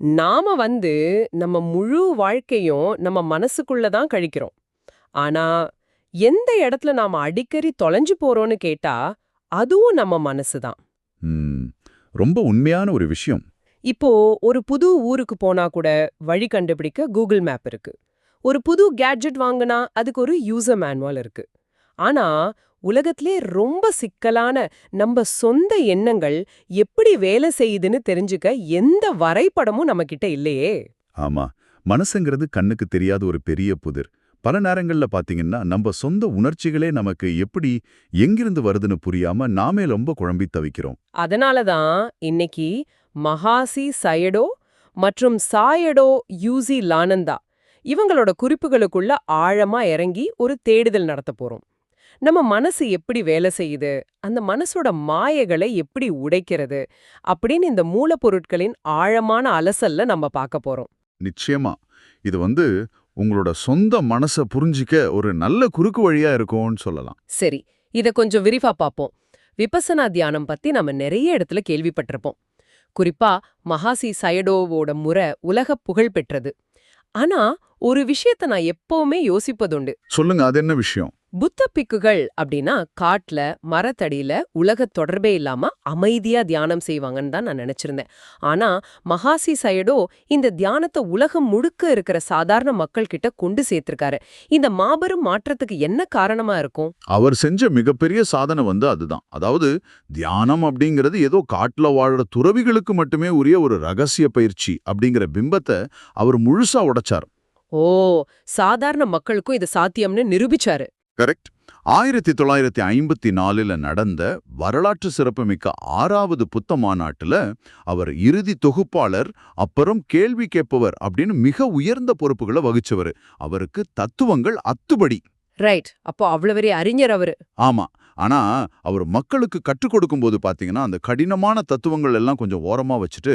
நாம நம்ம முழு வாழ்க்கையும் நம்ம மனசுக்குள்ள தான் கழிக்கிறோம். ஆனா, எந்த இடத்துல நாம அடிக்கடி தொலைஞ்சு போறோம்னு கேட்டா, அதுவும் நம்ம மனசு தான். ம். ரொம்ப உண்மையான ஒரு விஷயம். இப்போ ஒரு புது ஊருக்கு போனா கூட வழி கண்டுபிடிக்க கூகுள் மேப் இருக்கு. ஒரு புது கேட்ஜெட் வாங்குனா அதுக்கு ஒரு யூசர் மேனுவல் இருக்கு. ஆனா, உலகத்திலே ரொம்ப சிக்கலான நம்ம சொந்த எண்ணங்கள் எப்படி வேலை செய்யுதுன்னு தெரிஞ்சுக்க எந்த வரைபடமும் நம்மகிட்ட இல்லையே. ஆமா. மனசுங்கிறது கண்ணுக்கு தெரியாத ஒரு பெரிய புதிர். பல நேரங்கள்ல பாத்தீங்கன்னா, நம்ம சொந்த உணர்ச்சிகளே நமக்கு எப்படி எங்கிருந்து வருதுன்னு புரியாம நாமே ரொம்ப குழம்பி தவிக்கிறோம். அதனால தான் இன்னைக்கு மகாசி சயடோ மற்றும் சாயடோ யூசி லானந்தா இவங்களோட குறிப்புகளுக்குள்ள ஆழமா இறங்கி ஒரு தேடுதல் நடத்த போறோம். நம்ம மனசு எப்படி வேலை செய்யுது, அந்த மனசோட மாயைகளை எப்படி உடைக்கிறது அப்படின்னு இந்த மூலப்பொருட்களின் ஆழமான அலசல்ல நம்ம பார்க்க போறோம். நிச்சயமா. இது உங்களோட சொந்த மனச புரிஞ்சிக்க ஒரு நல்ல குறுக்கு வழியா இருக்கும்னு சொல்லலாம். சரி, இத கொஞ்சம் விரிவா பார்ப்போம். விபசனா தியானம் பத்தி நம்ம நிறைய இடத்துல கேள்விப்பட்டிருப்போம். குறிப்பா மகாசி சயடோவோட முறை உலக புகழ் பெற்றது. ஆனா ஒரு விஷயத்த நான் எப்பவுமே யோசிப்பதுண்டு. சொல்லுங்க, அது என்ன விஷயம்? புத்த பிக்குகள் அப்படின்னா காட்டுல மரத்தடியில உலக தொடர்பே இல்லாம அமைதியா தியானம் செய்வாங்கன்னு தான் நான் நினைச்சிருந்தேன். ஆனா மகாசி சயடோ இந்த தியானத்தை உலகம் முழுக்க இருக்கிற சாதாரண மக்கள் கிட்ட கொண்டு சேர்த்திருக்காரு. இந்த மாபெரும் மாற்றத்துக்கு என்ன காரணமா இருக்கும்? அவர் செஞ்ச மிகப்பெரிய சாதனை அதுதான். அதாவது தியானம் அப்படிங்கிறது ஏதோ காட்டுல வாழற துறவிகளுக்கு மட்டுமே உரிய ஒரு ரகசிய பயிற்சி அப்படிங்கிற பிம்பத்தை அவர் முழுசா உடைச்சார். ஓ, சாதாரண மக்களுக்கும் இது சாத்தியம்னு நிரூபிச்சாரு. கரெக்ட். 1954 நடந்த வரலாற்று சிறப்புமிக்க 6வது புத்த மாநாட்டுல அவர் இறுதி தொகுப்பாளர், அப்புறம் கேள்வி கேட்பவர் அப்படின்னு மிக உயர்ந்த பொறுப்புகளை வகிச்சவர். அவருக்கு தத்துவங்கள் அத்துபடி. ரைட். அப்போ அவ்வளவு பெரிய அறிஞர் அவரு. ஆமா. ஆனா அவர் மக்களுக்கு கற்றுக் கொடுக்கும்போது பாத்தீங்கன்னா, அந்த கடினமான தத்துவங்கள் எல்லாம் கொஞ்சம் ஓரமா வச்சுட்டு,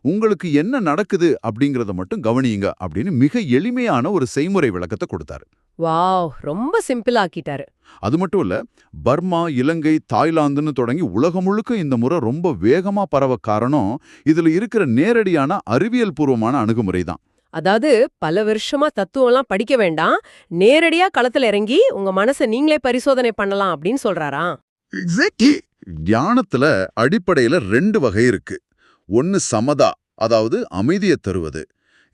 உங்களுக்கு என்ன நடக்குது அப்படிங்கறத மட்டும் கவனியுங்க அப்படின்னு மிக எளிமையான ஒரு செய்முறை விளக்கத்தை கொடுத்தாரு. வாவ், ரொம்ப சிம்பிள் ஆக்கிட்டாரு. அது மட்டும் இல்ல, பர்மா, இலங்கை, தாய்லாந்துன்னு தொடங்கி உலகம் முழுக்க இந்த முறை ரொம்ப வேகமா பரவ காரணம் இதுல இருக்கிற நேரடியான அறிவியல் பூர்வமான அணுகுமுறை தான். அதாவது பல வருஷமா தத்துவம்லாம் படிக்க வேண்டாம், நேரடியா களத்துல இறங்கி உங்க மனசை நீங்களே பரிசோதனை பண்ணலாம் அப்படின்னு சொல்றாரா? எக்ஸாக்ட்லி. தியானத்துல அடிப்படையில 2 வகை இருக்கு. ஒன்னு சமதா, அதாவது அமைதியை தருவது.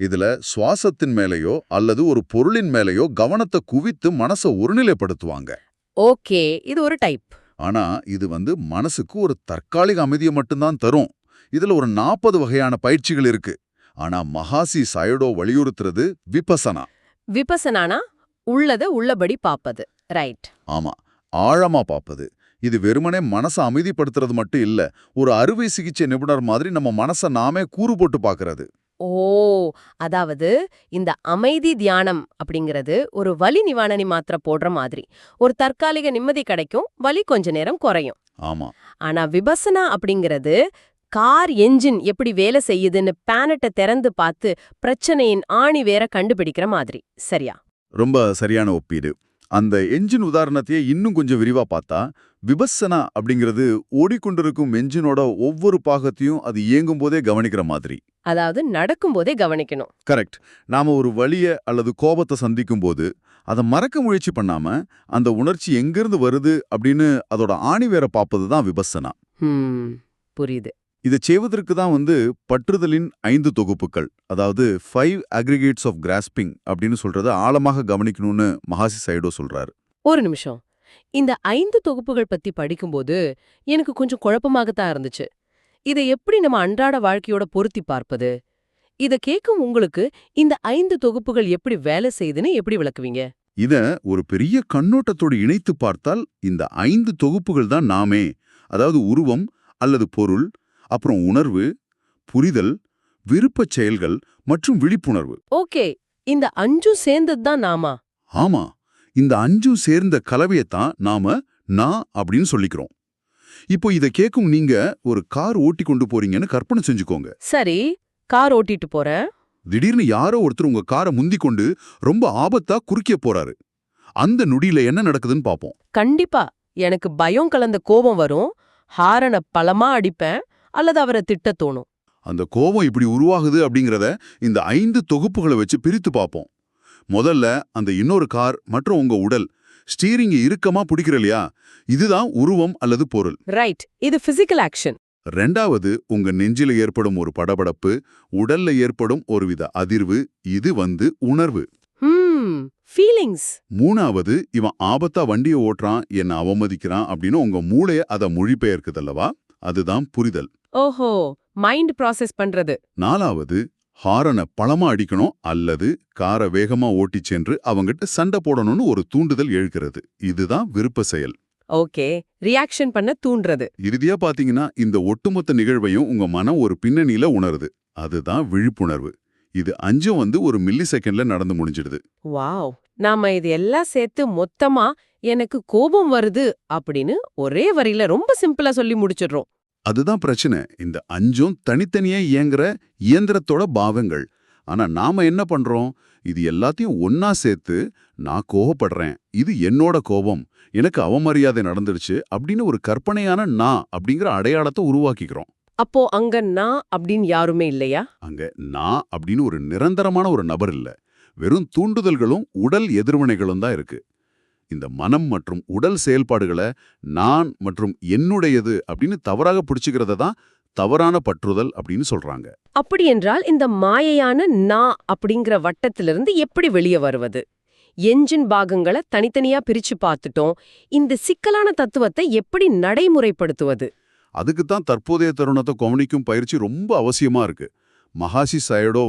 இதுல சுவாசத்தின் மேலேயோ அல்லது ஒரு பொருளின் மேலேயோ கவனத்தை குவித்து மனசை ஒருநிலைப்படுத்துவாங்க. ஓகே, இது ஒரு டைப். ஆனா இது மனசுக்கு ஒரு தற்காலிக அமைதியை மட்டும்தான் தரும். இதுல ஒரு 40 வகையான பயிற்சிகள் இருக்கு. ஆனா மகாசி சயடோ வலியுறுத்துறது விபசனா. விபசனானா உள்ளத உள்ளபடி பாப்பது. ரைட். ஆமா, ஆழமா பாப்பது. இது வெறுமனே மனசை அமைதிப்படுத்துறது மட்டும் இல்ல, ஒரு அறுவை சிகிச்சை நிபுணர் மாதிரி நம்ம மனசை நாமே கூறு போட்டு பாக்குறது. ஓ, அதாவது இந்த அமைதி தியானம் அப்படிங்கிறது ஒரு வலி நிவாரணி மாத்திரை போடுற மாதிரி. ஒரு தற்காலிக நிம்மதி கிடைக்கும், வலி கொஞ்ச நேரம் குறையும். ஆமா. ஆனா விபசனா அப்படிங்கிறது கார் என்ஜின் எப்படி வேலை செய்யுதுன்னு பேனட்டை திறந்து பார்த்து பிரச்சனையின் ஆணி வேற கண்டுபிடிக்கிற மாதிரி. சரியா? ரொம்ப சரியான ஒப்பீடு. அந்த என்ஜின் உதாரணத்தையே இன்னும் கொஞ்சம் விரிவா பார்த்தா, விபஸ்ஸனா அப்படிங்கிறது ஓடிக்கொண்டிருக்கும் என்ஜினோட ஒவ்வொரு பாகத்தையும் அது இயங்கும் போதே கவனிக்கிற மாதிரி. அதாவது நடக்கும் போதே கவனிக்கணும். கரெக்ட். நாம ஒரு வலிய அல்லது கோபத்தை சந்திக்கும் போது அதை மறக்க முயற்சி பண்ணாம அந்த உணர்ச்சி எங்கிருந்து வருது அப்படின்னு அதோட ஆணி வேற பார்ப்பது தான் விபஸ்ஸனா. புரியுது. இதை செய்வதற்கு தான் பற்றுதலின் 5 தொகுப்புகள், அதாவது 5 aggregates of grasping அப்படின்னு சொல்றத ஆழமாக கவனிக்கணும்னு மகாசி சைடோ சொல்றாரு. ஒரு நிமிஷம். இந்த 5 தொகுப்புகள் பத்தி படிக்கும்போது எனக்கு கொஞ்சம் குழப்பமாகத்தான் இருந்துச்சு. இதை எப்படி நம்ம அன்றாட வாழ்க்கையோட பொருத்தி பார்ப்பது? இத கேட்கும் உங்களுக்கு இந்த 5 தொகுப்புகள் எப்படி வேலை செய்யுதுன்னு எப்படி விளக்குவீங்க? இத ஒரு பெரிய கண்ணோட்டத்தோடு இணைத்து பார்த்தால் இந்த 5 தொகுப்புகள் தான் நாமே. அதாவது உருவம் அல்லது பொருள், அப்புறம் உணர்வு, புரிதல், விருப்பச் செயல்கள் மற்றும் விழிப்புணர்வு. ஓகே, இந்த 5ம் சேர்ந்தது தான் நாமா? ஆமா, இந்த 5ம் சேர்ந்த கலவையத்தான் நாம நான் அப்படின்னு சொல்லிக்கிறோம். இப்போ இத கேட்கும் நீங்க ஒரு கார் ஓட்டி கொண்டு போறீங்கன்னு கற்பனை செஞ்சுக்கோங்க. சரி, கார் ஓட்டிட்டு போறேன். திடீர்னு யாரோ ஒருத்தர் உங்க காரை முந்திக் கொண்டு ரொம்ப ஆபத்தா குறுக்கே போறாரு. அந்த நொடியில என்ன நடக்குதுன்னு பாப்போம். கண்டிப்பா எனக்கு பயம் கலந்த கோபம் வரும். ஹாரனை பலமா அடிப்பேன் அல்லது அவரை திட்ட தோணும். அந்த கோபம் இப்படி உருவாகுது அப்படிங்கிறத இந்த 5 தொகுப்புகளை வச்சு பிரித்து பார்ப்போம். முதல்ல அந்த இன்னொரு கார் மற்றும் உங்க உடல் ஸ்டீரிங் இறுக்கமா பிடிக்கிற இல்லையா, இதுதான் உருவம் அல்லது பொருள். ரைட், இது பிசிக்கல் ஆக்ஷன். ரெண்டாவது உங்க நெஞ்சில ஏற்படும் ஒரு படபடப்பு, உடல்ல ஏற்படும் ஒருவித அதிர்வு, இது உணர்வு. ஃபீலிங்ஸ். மூணாவது இவன் ஆபத்தா வண்டியை ஓட்டுறான், என்ன அவமதிக்கிறான் அப்படின்னு உங்க மூளைய அதை மொழிபெயர்க்குதல்லவா, அதுதான் புரிதல். ஓஹோ, மைண்ட் ப்ராசஸ் பண்றது. நாலாவது ஹாரனை பலமா அடிக்கணும் அல்லது காரை வேகமா ஓட்டிச் சென்று அவங்கிட்ட சண்டை போடணும்னு ஒரு தூண்டுதல் எழுகிறது. இதுதான் விருப்ப செயல். ஓகே, ரியாக்ஷன் பண்ண தூண்டுறது. இறுதியா பாத்தீங்கன்னா இந்த ஒட்டுமொத்த நிகழ்வையும் உங்க மனம் ஒரு பின்னணியில உணருது. அதுதான் விழிப்புணர்வு. இது 5 ஒரு மில்லி செகண்ட்ல நடந்து முடிஞ்சிடுது. வாவ், நாம இது எல்லாம் சேர்த்து மொத்தமா எனக்கு கோபம் வருது அப்படின்னு ஒரே வரியில ரொம்ப சிம்பிளா சொல்லி முடிச்சிடுறோம். அதுதான் பிரச்சனை. இந்த 5 தனித்தனியா இயங்குற இயந்திரத்தோட பாவங்கள். ஆனா நாம என்ன பண்றோம், இது எல்லாத்தையும் ஒன்னா சேர்த்து நான் கோபப்படுறேன், இது என்னோட கோபம், எனக்கு அவமரியாதை நடந்துடுச்சு அப்படின்னு ஒரு கற்பனையான நான் அப்படிங்கிற அடையாளத்தை உருவாக்கிக்கிறோம். அப்போ அங்க நான் அப்படின்னு யாருமே இல்லையா? அங்க நான் அப்படின்னு ஒரு நிரந்தரமான ஒரு நபர் இல்ல. வெறும் தூண்டுதல்களும் உடல் எதிர்வினைகளும் தான் இருக்கு. இந்த மனம் மற்றும் உடல் செயல்பாடுகளை நான் மற்றும் என்னுடையது அப்படின்னு தவறாக பிடிச்சுக்கிறத தான் தவறான பற்றுதல் அப்படின்னு சொல்றாங்க. அப்படி என்றால் இந்த மாயையான நான் அப்படிங்கிற வட்டத்திலிருந்து எப்படி வெளியே வருவது? என்ஜின் பாகங்களை தனித்தனியா பிரிச்சு பார்த்துட்டோம். இந்த சிக்கலான தத்துவத்தை எப்படி நடைமுறைப்படுத்துவது? அதுக்கு தான் தற்போதைய தருணத்தை கவனிக்கும் பயிற்சி ரொம்ப அவசியமா இருக்கு. மகாசி சயடோ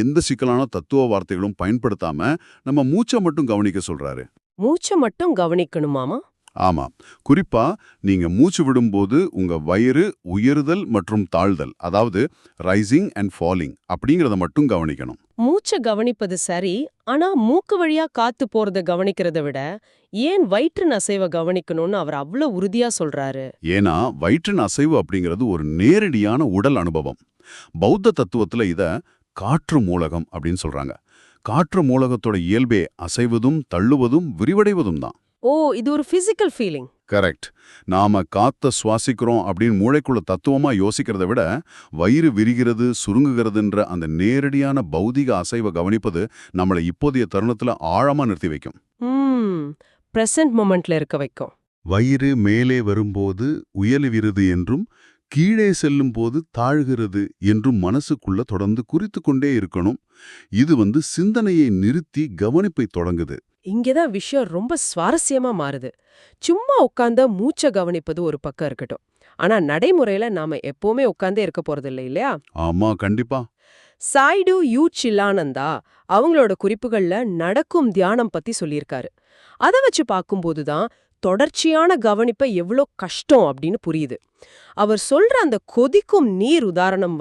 எந்த சிக்கலான தத்துவ வார்த்தைகளும் பயன்படுத்தாம நம்ம மூச்சை மட்டும் கவனிக்க சொல்றாரு. மூச்சை மட்டும் கவனிக்கணுமாமா? ஆமா. குறிப்பா நீங்க மூச்சு விடும்போது உங்க வயிறு உயருதல் மற்றும் தாழ்தல், அதாவது ரைசிங் அண்ட் ஃபாலிங் அப்படிங்கறத மட்டும் கவனிக்கணும். மூச்சை கவனிப்பது சரி, ஆனா மூக்கு வழியா காத்து போறத கவனிக்கிறத விட ஏன் வயிற்றின் அசைவை கவனிக்கணும்னு அவர் அவ்வளவு உறுதியா சொல்றாரு? ஏன்னா வயிற்றின் அசைவு அப்படிங்கிறது ஒரு நேரடியான உடல் அனுபவம். பௌத்த தத்துவத்துல இத காற்று மூலகம் அப்படின்னு சொல்றாங்க. காற்று மூலகத்தோட இயல்பே அசைவதும் தள்ளுவதும் விரிவடைவதும் தான். ஓ, இது ஒரு பிசிக்கல் ஃபீலிங். கரெக்ட். நாம காத்த சுவாசிக்கிறோம் அப்படின்னு மூளைக்குள்ள தத்துவமா யோசிக்கிறத விட வயிறு விரிகிறது சுருங்குகிறதுன்ற அந்த நேரடியான பௌதிக அசைவை கவனிப்பது நம்மளை இப்போதைய தருணத்துல ஆழமா நிறுத்தி வைக்கும். பிரசன்ட் மொமெண்ட்ல இருக்க வைக்கும். வயிறு மேலே வரும்போது உயலுகிறது என்றும் கீழே செல்லும் போது தாழ்கிறது என்றும் மனசுக்குள்ள தொடர்ந்து குறித்து கொண்டே இருக்கணும். இது சிந்தனையை நிறுத்தி கவனிப்பை தொடங்குது. இங்கதான் விஷயம் ரொம்ப சுவாரஸ்யமா மாறுது. சும்மா உட்கார்ந்த மூச்சை கவனிப்பது ஒரு பக்கம் இருக்கட்டும், ஆனா நடைமுறையில நாம எப்பவுமே உட்கார்ந்தே இருக்க போறது இல்லை இல்லையா? ஆமா, கண்டிப்பா. சாய்டு யூ சில்லானந்தா அவங்களோட குறிப்புகள்ல நடக்கும் தியானம் பத்தி சொல்லியிருக்காரு. அதை வச்சு பார்க்கும்போதுதான் தொடர்ச்சியான கவனிப்பை எவ்வளோ கஷ்டம் அப்படின்னு புரியுது. அவர் சொல்ற அந்த கொதிக்கும் நீர் உதாரணம்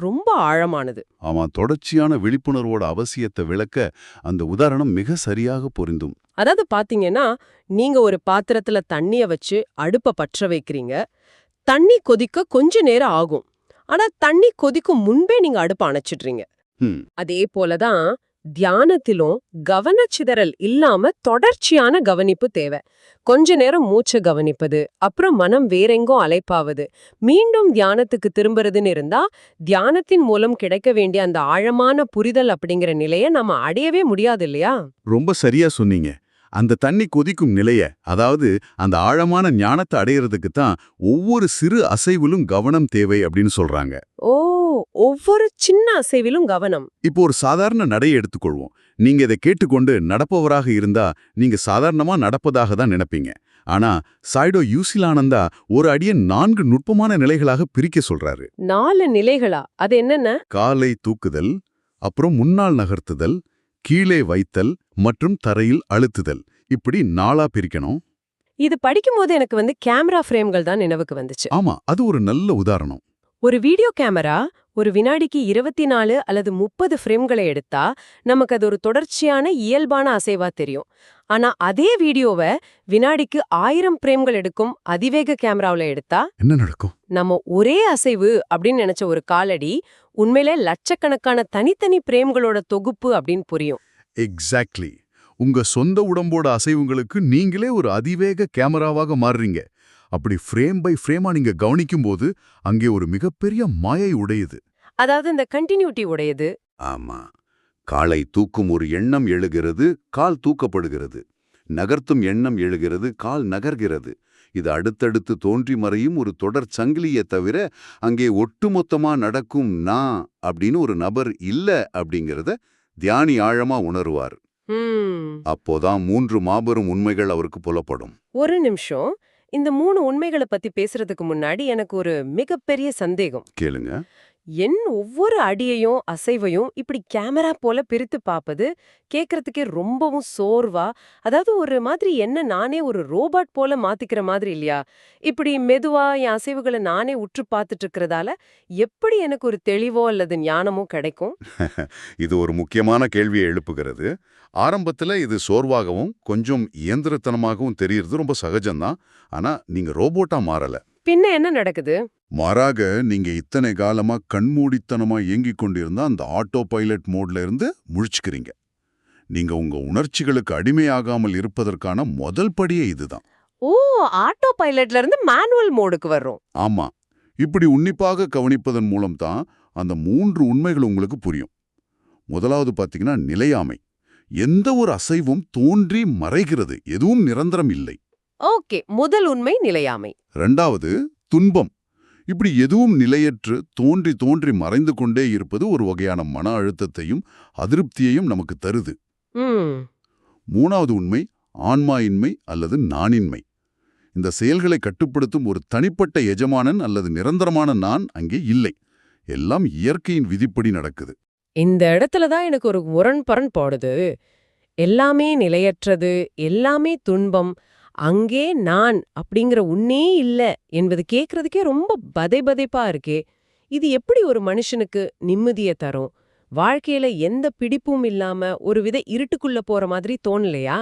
ரொம்ப ஆழமானது. ஆமா, தொடர்ச்சியான விழிப்புணர்வோட அவசியத்தை விளக்க அந்த உதாரணம் மிக சரியாக பொருந்தும். அதாவது பாத்தீங்கன்னா, நீங்க ஒரு பாத்திரத்துல தண்ணிய வச்சு அடுப்ப பற்ற வைக்கிறீங்க. தண்ணி கொதிக்க கொஞ்ச நேரம் ஆகும். ஆனா தண்ணி கொதிக்கும் முன்பே நீங்க அடுப்ப அணைச்சிடுறீங்க. அதே போலதான் தியானத்திலும் கவனச்சிதறல் இல்லாம தொடர்ச்சியான கவனிப்பு தேவை. கொஞ்ச நேரம் மூச்சை கவனிப்பது, அப்புறம் மனம் வேறெங்கோ அலைப்பாவது, மீண்டும் தியானத்துக்கு திரும்புறதுன்னு இருந்தா தியானத்தின் மூலம் கிடைக்க வேண்டிய அந்த ஆழமான புரிதல் அப்படிங்கிற நிலையை நம்ம அடையவே முடியாது இல்லையா? ரொம்ப சரியா சொன்னீங்க. அந்த தண்ணி கொதிக்கும் நிலைய, அதாவது அந்த ஆழமான ஞானத்தை அடையிறதுக்கு தான் ஒவ்வொரு சிறு அசைவிலும் கவனம் தேவை அப்படின்னு சொல்றாங்க. ஓ, ஒவ்வொரு சின்ன அசைவிலும் கவனம். இப்போ ஒரு சாதாரண நடையை எடுத்துக்கொள்வோம். நீங்க இதை கேட்டுக்கொண்டு நடப்பவராக இருந்தா நீங்க சாதாரணமா நடப்பதாக தான் நினைப்பீங்க. ஆனா சாய்டோ யூசிலானந்தா ஒரு அடியை 4 நுட்பமான நிலைகளாக பிரிக்க சொல்றாரு. 4 நிலைகளா? அது என்னென்ன? காலை தூக்குதல், அப்புறம் முன்னால் நகர்த்துதல், கீழே வைத்தல் மற்றும் தரையில் அழுத்துதல், இப்படி 4ஆ பிரிக்கணும். இது படிக்கும்போது எனக்கு கேமரா ஃப்ரேம்கள் தான் நினைவுக்கு வந்துச்சு. ஆமா, அது ஒரு நல்ல உதாரணம். ஒரு வீடியோ கேமரா ஒரு வினாடிக்கு 24 அல்லது 30 ஃப்ரேம்களை எடுத்தா நமக்கு அது ஒரு தொடர்ச்சியான இயல்பான அசைவா தெரியும். ஆனா அதே வீடியோவை வினாடிக்கு 1000 ஃப்ரேம்கள் எடுக்கும் அதிவேக கேமராவுல எடுத்தா என்ன நடக்கும்? நம்ம ஒரே அசைவு அப்படின்னு நினைச்ச ஒரு காலடி உண்மையிலே லட்சக்கணக்கான தனித்தனி பிரேம்களோட தொகுப்பு அப்படின்னு புரியும். எக்ஸாக்ட்லி. உங்க சொந்த உடம்போட அசைவுங்களுக்கு நீங்களே ஒரு அதிவேக கேமராவாக மாறுறீங்க. அப்படி ஃப்ரேம் பை ஃப்ரேமா நீங்க கவனிக்கும்போது அங்கே ஒரு மிகப்பெரிய மாயை உடையுது. அதாவது இந்த கண்டினியூட்டி உடையது. ஆமா. காலை தூக்கும் ஒரு எண்ணம் எழுகிறது, கால் தூக்கப்படுகிறது. நகர்த்தும் எண்ணம் எழுகிறது, கால் நகர்கிறது. இது அடுத்தடுத்து தோன்றி மறையும் ஒரு தொடர் சங்கிலியே தவிர அங்கே ஒட்டுமொத்தமா நடக்கும் நான் அப்படின்னு ஒரு நபர் இல்ல அப்படிங்கிறத தியானி ஆழமா உணருவார். அப்போதான் 3 மாபெரும் உண்மைகள் அவருக்கு புலப்படும். ஒரு நிமிஷம். இந்த 3 உண்மைகளை பத்தி பேசுறதுக்கு முன்னாடி எனக்கு ஒரு மிகப்பெரிய சந்தேகம். கேளுங்க. என் ஒவ்வொரு அடியையும் அசைவையும் இப்படி கேமரா போல பிரித்து பார்ப்பது கேட்கறதுக்கே ரொம்பவும் சோர்வா, அதாவது ஒரு மாதிரி என்ன நானே ஒரு ரோபோட் போல மாத்திக்கிற மாதிரி இல்லையா? இப்படி மெதுவா என் அசைவுகளை நானே உற்று பார்த்துட்டு இருக்கிறதால எப்படி எனக்கு ஒரு தெளிவோ அல்லது ஞானமோ கிடைக்கும்? இது ஒரு முக்கியமான கேள்வியை எழுப்புகிறது. ஆரம்பத்துல இது சோர்வாகவும் கொஞ்சம் இயந்திரத்தனமாகவும் தெரியறது ரொம்ப சகஜம்தான். ஆனா நீங்க ரோபோட்டா மாறல. பின்ன என்ன நடக்குது? மாறாக நீங்க இத்தனை காலமா கண்மூடித்தனமா இயங்கிக் கொண்டிருந்த அந்த ஆட்டோ பைலட் மோட்ல இருந்து முழிச்சுக்கிறீங்க. நீங்க உங்க உணர்ச்சிகளுக்கு அடிமையாகாமல் இருப்பதற்கான முதல் படியே இதுதான். ஓ, ஆட்டோ பைலட்ல இருந்து மேனுவல் மோடுக்கு வர்றோம். ஆமா. இப்படி உன்னிப்பாக கவனிப்பதன் மூலம் தான் அந்த 3 உண்மைகள் உங்களுக்கு புரியும். முதலாவது பாத்தீங்கன்னா நிலையாமை. எந்த ஒரு அசைவும் தோன்றி மறைகிறது, எதுவும் நிரந்தரம் இல்லை. ஓகே, முதல் உண்மை நிலையாமை. 2வது துன்பம். இப்படி எதுவும் நிலையற்று தோன்றி தோன்றி மறைந்து கொண்டே இருப்பது ஒரு வகையான மன அழுத்தத்தையும் அதிருப்தியையும் நமக்கு தருது. 3வது உண்மை ஆன்மாயின்மை அல்லது நானின்மை. இந்த செயல்களை கட்டுப்படுத்தும் ஒரு தனிப்பட்ட எஜமானன் அல்லது நிரந்தரமான நான் அங்கே இல்லை. எல்லாம் இயற்கையின் விதிப்படி நடக்குது. இந்த இடத்துல தான் எனக்கு ஒரு முரண்பரன் போடுது. எல்லாமே நிலையற்றது, எல்லாமே துன்பம், அங்கே நான் அப்படிங்கிற உன்னே இல்ல என்பது கேட்கறதுக்கே ரொம்ப பதைபதைப்பா இருக்கே. இது எப்படி ஒரு மனுஷனுக்கு நிம்மதியை தரும்? வாழ்க்கையில எந்த பிடிப்பும் இல்லாம ஒரு வித இருட்டுக்குள்ள போற மாதிரி தோணலையா?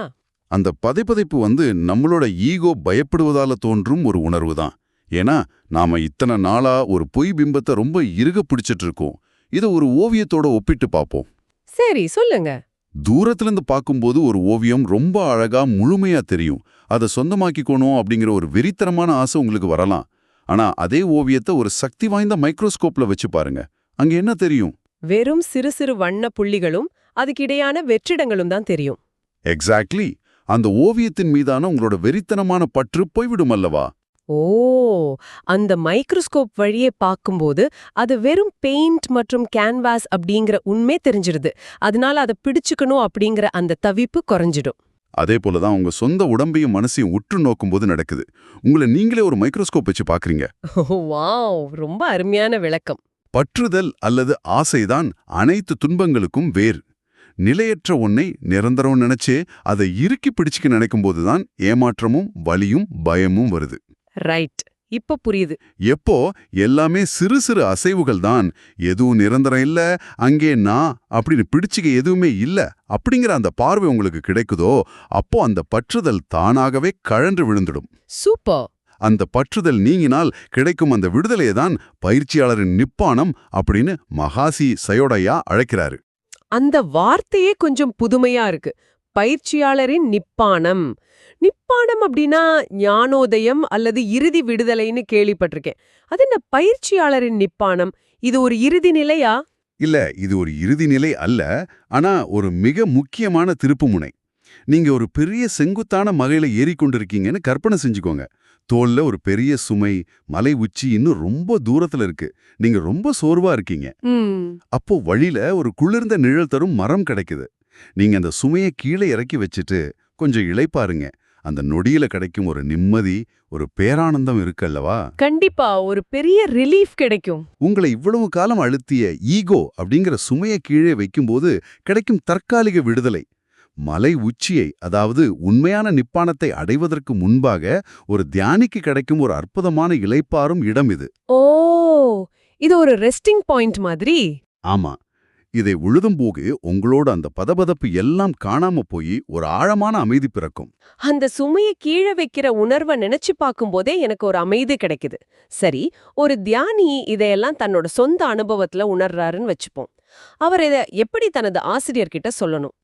அந்த பதைப்பதைப்பு நம்மளோட ஈகோ பயப்படுவதால தோன்றும் ஒரு உணர்வு தான். ஏன்னா நாம இத்தனை நாளா ஒரு பொய் பிம்பத்தை ரொம்ப இறுக பிடிச்சிட்டு இருக்கோம். இதை ஒரு ஓவியத்தோட ஒப்பிட்டு பார்ப்போம். சரி, சொல்லுங்க. தூரத்திலிருந்து பார்க்கும்போது ஒரு ஓவியம் ரொம்ப அழகா முழுமையா தெரியும். அதை சொந்தமாக்கிக்கணும் அப்படிங்கிற ஒரு வெறித்தனமான ஆசை உங்களுக்கு வரலாம். ஆனா அதே ஓவியத்தை ஒரு சக்தி வாய்ந்த மைக்ரோஸ்கோப்ல வச்சு பாருங்க. அங்க என்ன தெரியும்? வெறும் சிறு சிறு வண்ண புள்ளிகளும் அதுக்கிடையான வெற்றிடங்களும் தான் தெரியும். எக்ஸாக்ட்லி. அந்த ஓவியத்தின் மீதான உங்களோட வெறித்தனமான பற்று போய்விடும் அல்லவா? ஓ, அந்த மைக்ரோஸ்கோப் வழியே பார்க்கும்போது அது வெறும் பெயிண்ட் மற்றும் கேன்வாஸ் அப்படிங்கிற உண்மை தெரிஞ்சிருது. அதனால அதை பிடிச்சுக்கணும் அப்படிங்கிற அந்த தவிப்பு குறைஞ்சிடும். அதே போலதான் உங்க சொந்த உடம்பையும் மனசையும் உற்று நோக்கும்போது நடக்குது. உங்களை நீங்களே ஒரு மைக்ரோஸ்கோப் வச்சு பாக்குறீங்க. வாவ், ரொம்ப அருமையான விளக்கம். பற்றுதல் அல்லது ஆசைதான் அனைத்து துன்பங்களுக்கும் வேர். நிலையற்ற ஒன்னை நிரந்தரம் நினைச்சே அதை இறுக்கி பிடிச்சுக்க நினைக்கும் போதுதான் ஏமாற்றமும் வலியும் பயமும் வருது. ரைட், இப்ப புரியுது. எப்போ எல்லாமே சிறு சிறு அசைவுகள் தான், எதுவும் நிரந்தரம் இல்ல, அங்கே நான் அப்படின்னு பிடிச்சுக்க எதுவுமே இல்ல அப்படிங்கிற அந்த பார்வை உங்களுக்கு கிடைக்குதோ, அப்போ அந்த பற்றுதல் தானாகவே கழன்று விழுந்துடும். சூப்பர். அந்த பற்றுதல் நீங்கினால் கிடைக்கும் அந்த விடுதலையை தான் பயிற்சியாளரின் நிப்பானம் அப்படின்னு மகாசி சயோடையா அழைக்கிறாரு. அந்த வார்த்தையே கொஞ்சம் புதுமையா இருக்கு. பயிற்சியாளரின் நிப்பானம். நிப்பானம் அப்படின்னா ஞானோதயம் அல்லது இறுதி விடுதலைன்னு கேள்விப்பட்டிருக்கேன். அது என்ன பயிற்சியாளரின் நிப்பானம்? இது ஒரு இறுதி நிலையா? இல்ல, இது ஒரு இறுதி நிலை அல்ல. ஆனா ஒரு மிக முக்கியமான திருப்புமுனை. நீங்க ஒரு பெரிய செங்குத்தான மலையில ஏறிக்கொண்டிருக்கீங்கன்னு கற்பனை செஞ்சுக்கோங்க. தோல்ல ஒரு பெரிய சுமை, மலை உச்சி இன்னும் ரொம்ப தூரத்துல இருக்கு. நீங்க ரொம்ப சோர்வா இருக்கீங்க. அப்போ வழியில ஒரு குளிர்ந்த நிழல் தரும் மரம் கிடைக்குது. நீங்க அந்த சுமையை கீழே இறக்கி வச்சுட்டு கொஞ்சம் இளைப்பாருங்க. அந்த நொடியில கிடைக்கும் ஒரு நிம்மதி, ஒரு பேரானந்தம் இருக்கல்லவா? கண்டிப்பா ஒரு பெரிய ரிலீஃப் கிடைக்கும். உங்களை இவ்வளவு காலம் அழுத்திய ஈகோ அப்படிங்கிற சுமையை கீழே வைக்கும்போது கிடைக்கும் தற்காலிக விடுதலை. மலை உச்சியை, அதாவது உண்மையான நிப்பானத்தை அடைவதற்கு முன்பாக ஒரு தியானிக்கு கிடைக்கும் ஒரு அற்புதமான இளைப்பாறும் இடம் இது. ஓ, இது ஒரு ரெஸ்டிங் பாயிண்ட் மாதிரி. ஆமா. இதை உழுதும்போது உங்களோட அந்த பதபதப்பு எல்லாம் காணாம போய் ஒரு ஆழமான அமைதி பிறக்கும். அந்த சுமையை கீழே வைக்கிற உணர்வை நினைச்சு பார்க்கும்போதே எனக்கு ஒரு அமைதி கிடைக்குது. சரி, ஒரு தியானி இதையெல்லாம் தன்னோட சொந்த அனுபவத்துல உணர்றாருன்னு வச்சுப்போம். அவர் இதை எப்படி தனது ஆசிரியர்கிட்ட சொல்லணும்?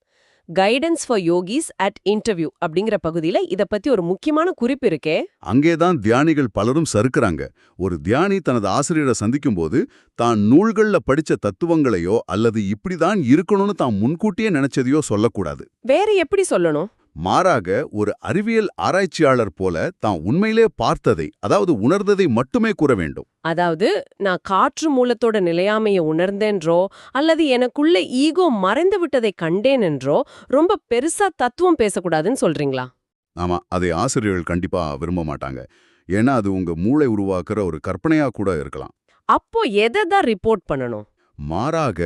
Guidance for yogis at interview அப்படிங்கிற பகுதியில இத பத்தி ஒரு முக்கியமான குறிப்பு இருக்கே. அங்கேதான் தியானிகள் பலரும் சறுக்குறாங்க. ஒரு தியானி தனது ஆசிரியரை சந்திக்கும்போது தான் நூல்கள்ல படிச்ச தத்துவங்களையோ அல்லது இப்படிதான் இருக்கணும்னு தான் முன்கூட்டியே நினைச்சதையோ சொல்லக்கூடாது. வேற எப்படி சொல்லணும்? மாறாக ஒரு அறிவியல் ஆராய்ச்சியாளர் போல தான் உண்மையிலே பார்த்ததை, அதாவது உணர்ந்ததை மட்டுமே கூற வேண்டும். அதாவது நான் காற்று மூலத்தோட நிலையாமைய உணர்ந்தேன்றோ அல்லது எனக்குள்ள ஈகோ மறைந்து விட்டதை கண்டேன் என்றோ ரொம்ப பெருசா தத்துவம் பேசக்கூடாதுன்னு சொல்றீங்களா? ஆமா, அதை ஆசிரியர்கள் கண்டிப்பா விரும்ப மாட்டாங்க. ஏன்னா அது உங்க மூளை உருவாக்குற ஒரு கற்பனையா கூட இருக்கலாம். அப்போ எதை தான் ரிப்போர்ட் பண்ணணும்? மாறாக,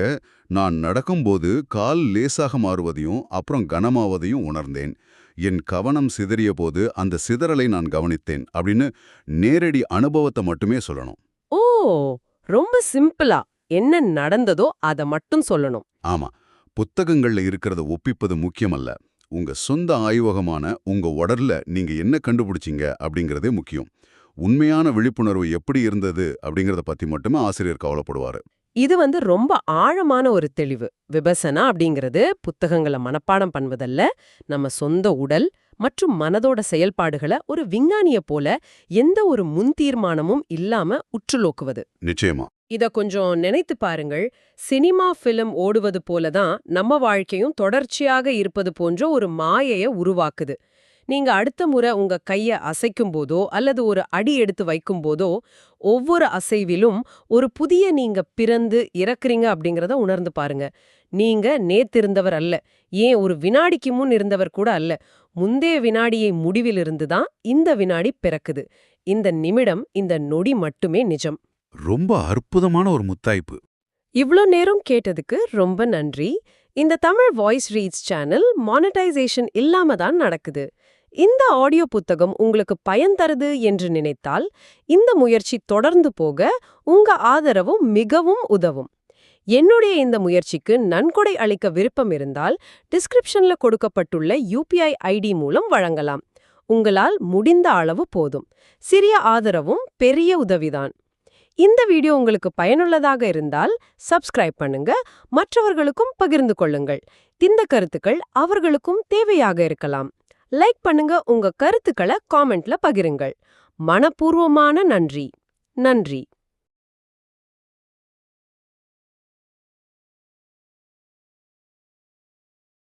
நான் நடக்கும்போது கால் லேசாக மாறுவதையும் அப்புறம் கனமாவதையும் உணர்ந்தேன். என் கவனம் சிதறிய போது அந்த சிதறலை நான் கவனித்தேன் அப்படின்னு நேரடி அனுபவத்தை மட்டுமே சொல்லணும். ஓ, ரொம்ப சிம்பிளா என்ன நடந்ததோ அத மட்டும் சொல்லணும். ஆமா, புத்தகங்கள்ல இருக்கிறத ஒப்பிப்பது முக்கியமல்ல. உங்க சொந்த ஆய்வகமான உங்க உடல்ல நீங்க என்ன கண்டுபிடிச்சீங்க அப்படிங்கறதே முக்கியம். உண்மையான விழிப்புணர்வு எப்படி இருந்தது அப்படிங்கறத பத்தி மட்டுமே ஆசிரியர் கவலைப்படுவாரு. இது ரொம்ப ஆழமான ஒரு தெளிவு. விபசனா அப்படிங்கிறது புத்தகங்களை மனப்பாடம் பண்ணுவதல்ல, நம்ம சொந்த உடல் மற்றும் மனதோட செயல்பாடுகளை ஒரு விஞ்ஞானிய போல எந்த ஒரு முன் தீர்மானமும் இல்லாம உற்றுநோக்குவது. நிச்சயமா. இத கொஞ்சம் நினைத்து பாருங்கள். சினிமா ஃபிலிம் ஓடுவது போலதான் நம்ம வாழ்க்கையும் தொடர்ச்சியாக இருப்பது போன்ற ஒரு மாயைய உருவாக்குது. நீங்க அடுத்த முறை உங்க கைய அசைக்கும் போதோ அல்லது ஒரு அடி எடுத்து வைக்கும் போதோ ஒவ்வொரு அசைவிலும் ஒரு புதிய நீங்க பிறந்து இறக்குறீங்க அப்படிங்கறத உணர்ந்து பாருங்க. நீங்க நேத்திருந்தவர் அல்ல, ஏன் ஒரு வினாடிக்கு முன் இருந்தவர் கூட அல்ல. முந்தைய வினாடியை முடிவிலிருந்து தான் இந்த வினாடி பிறக்குது. இந்த நிமிடம், இந்த நொடி மட்டுமே நிஜம். ரொம்ப அற்புதமான ஒரு முத்தாய்ப்பு. இவ்ளோ நேரம் கேட்டதுக்கு ரொம்ப நன்றி. இந்த Tamil voice reads channel monetisation இல்லாம தான் நடக்குது. இந்த ஆடியோ புத்தகம் உங்களுக்கு பயன் தருது என்று நினைத்தால் இந்த முயற்சி தொடர்ந்து போக உங்க ஆதரவும் மிகவும் உதவும். என்னுடைய இந்த முயற்சிக்கு நன்கொடை அளிக்க விருப்பம் இருந்தால் டிஸ்கிரிப்ஷன்ல கொடுக்கப்பட்டுள்ள UPI ID மூலம் வழங்கலாம். உங்களால் முடிந்த அளவு போதும். சிறிய ஆதரவும் பெரிய உதவிதான். இந்த வீடியோ உங்களுக்கு பயனுள்ளதாக இருந்தால் சப்ஸ்கிரைப் பண்ணுங்க, மற்றவர்களுக்கும் பகிர்ந்து கொள்ளுங்கள். இந்த கருத்துக்கள் அவர்களுக்கும் தேவையாக இருக்கலாம். லைக் பண்ணுங்க, உங்க கருத்துக்களை காமெண்ட்ல பகிருங்கள். மனப்பூர்வமான நன்றி. நன்றி.